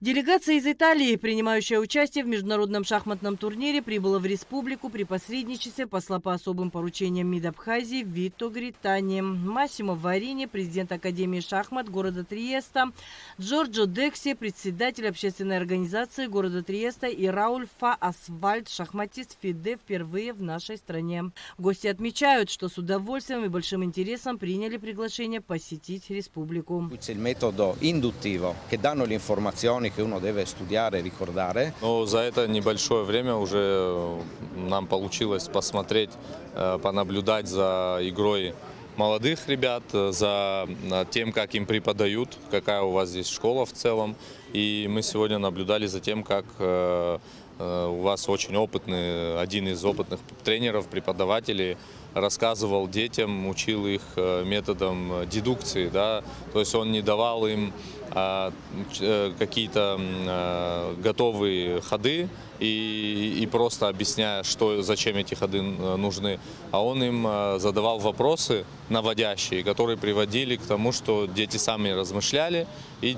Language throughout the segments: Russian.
Делегация из Италии, принимающая участие в международном шахматном турнире, прибыла в республику при посредничестве посла по особым поручениям МИД Абхазии Вито Гритани. Массимо Варини, президент Академии шахмат города Триеста, Джорджо Декси, председатель общественной организации города Триеста и Рауль Фа Асфальт, шахматист ФИДЕ, впервые в нашей стране. Гости отмечают, что с удовольствием и большим интересом приняли приглашение посетить республику. C'è il metodo induttivo che danno le informazioni che uno deve studiare e ricordare. Но за это небольшое время уже нам получилось посмотреть, понаблюдать за игрой молодых ребят, за тем, как им преподают, какая у вас здесь школа в целом. И мы сегодня наблюдали за тем, как у вас очень опытный, один из опытных тренеров, преподавателей, рассказывал детям, учил их методом дедукции, да, то есть он не давал им какие-то готовые ходы и просто объясняя, зачем эти ходы нужны, а он им задавал вопросы наводящие, которые приводили к тому, что дети сами размышляли и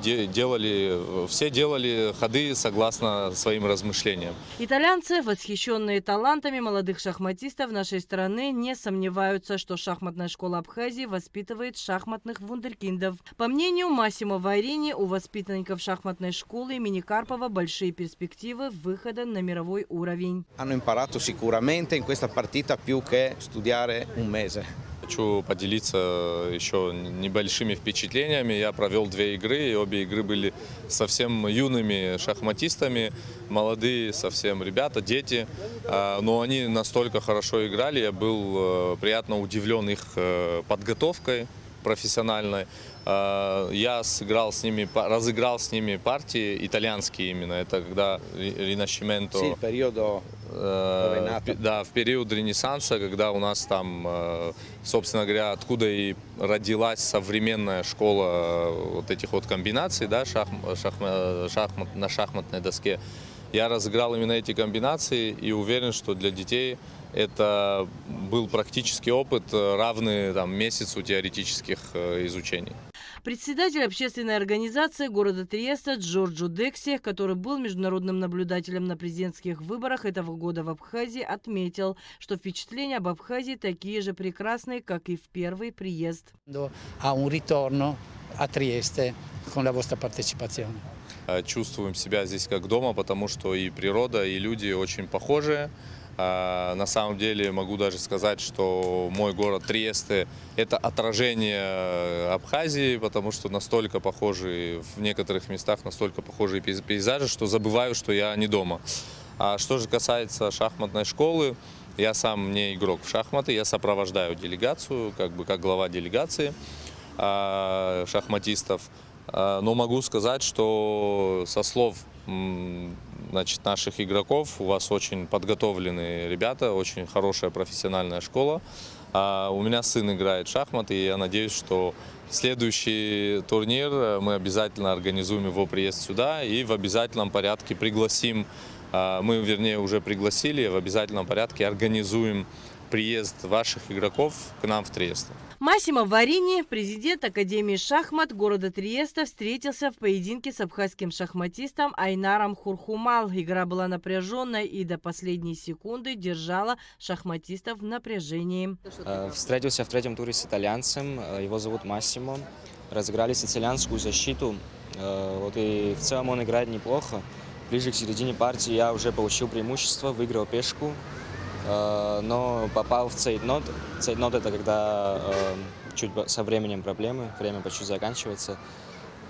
все делали ходы согласно своим размышлениям. Итальянцы, восхищенные талантами молодых шахматистов нашей страны, не сомневаются, что шахматная школа Абхазии воспитывает шахматных вундеркиндов. По мнению Массимо Варини, у воспитанников шахматной школы имени Карпова большие перспективы выхода на мировой уровень. Hanno imparato sicuramente in questa partita più che studiare un mese. Хочу поделиться еще небольшими впечатлениями. Я провел 2 игры, и обе игры были совсем юными шахматистами, молодые совсем ребята, дети. Но они настолько хорошо играли, я был приятно удивлен их подготовкой профессиональной. Я разыграл с ними партии итальянские именно. Это когда Ринасчименто, Sì, il periodo да, в период Ренессанса, когда у нас там, собственно говоря, откуда и родилась современная школа вот этих вот комбинаций, да, на шахматной доске. Я разыграл именно эти комбинации и уверен, что для детей это был практический опыт, равный месяцу теоретических изучений. Председатель общественной организации города Триеста Джорджо Декси, который был международным наблюдателем на президентских выборах этого года в Абхазии, отметил, что впечатления об Абхазии такие же прекрасные, как и в первый приезд. Чувствуем себя здесь как дома, потому что и природа, и люди очень похожие. На самом деле могу даже сказать, что мой город Триесте – это отражение Абхазии, потому что настолько похожи в некоторых местах, настолько похожие пейзажи, что забываю, что я не дома. А что же касается шахматной школы, я сам не игрок в шахматы, я сопровождаю делегацию, как глава делегации шахматистов. Но могу сказать, что со слов наших игроков у вас очень подготовленные ребята, очень хорошая профессиональная школа. У меня сын играет в шахматы, и я надеюсь, что следующий турнир мы обязательно организуем его приезд сюда и в обязательном порядке пригласим, уже пригласили, в обязательном порядке организуем приезд ваших игроков к нам в Триесто. Массимо Варини, президент Академии шахмат города Триеста, встретился в поединке с абхазским шахматистом Айнаром Хурхумал. Игра была напряженной и до последней секунды держала шахматистов в напряжении. Встретился в 3-м туре с итальянцем, его зовут Массимо. Разыграли сицилианскую защиту, и в целом он играет неплохо. Ближе к середине партии я уже получил преимущество, выиграл пешку. Но попал в цейтнот. Цейтнот – это когда чуть со временем проблемы, время по чуть заканчивается.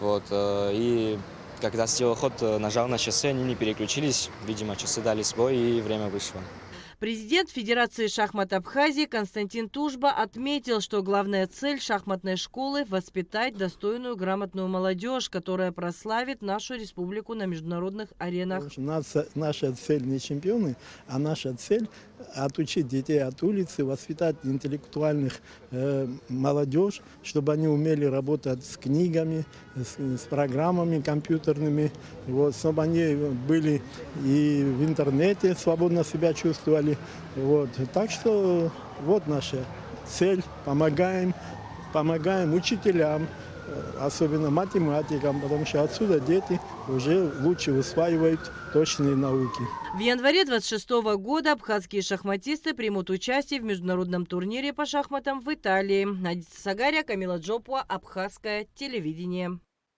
И когда сделал ход, нажал на часы, они не переключились. Видимо, часы дали сбой, и время вышло. Президент Федерации шахмат Абхазии Константин Тужба отметил, что главная цель шахматной школы – воспитать достойную, грамотную молодежь, которая прославит нашу республику на международных аренах. Наша цель не чемпионы, а наша цель – отучить детей от улицы, воспитать интеллектуальных молодежь, чтобы они умели работать с книгами, с программами компьютерными, чтобы они были и в интернете свободно себя чувствовали. Так что наша цель. Помогаем учителям, особенно математикам, потому что отсюда дети уже лучше усваивают точные науки. В январе 26 года абхазские шахматисты примут участие в международном турнире по шахматам в Италии. Надежда Сагария, Камила Джопуа, Абхазское телевидение.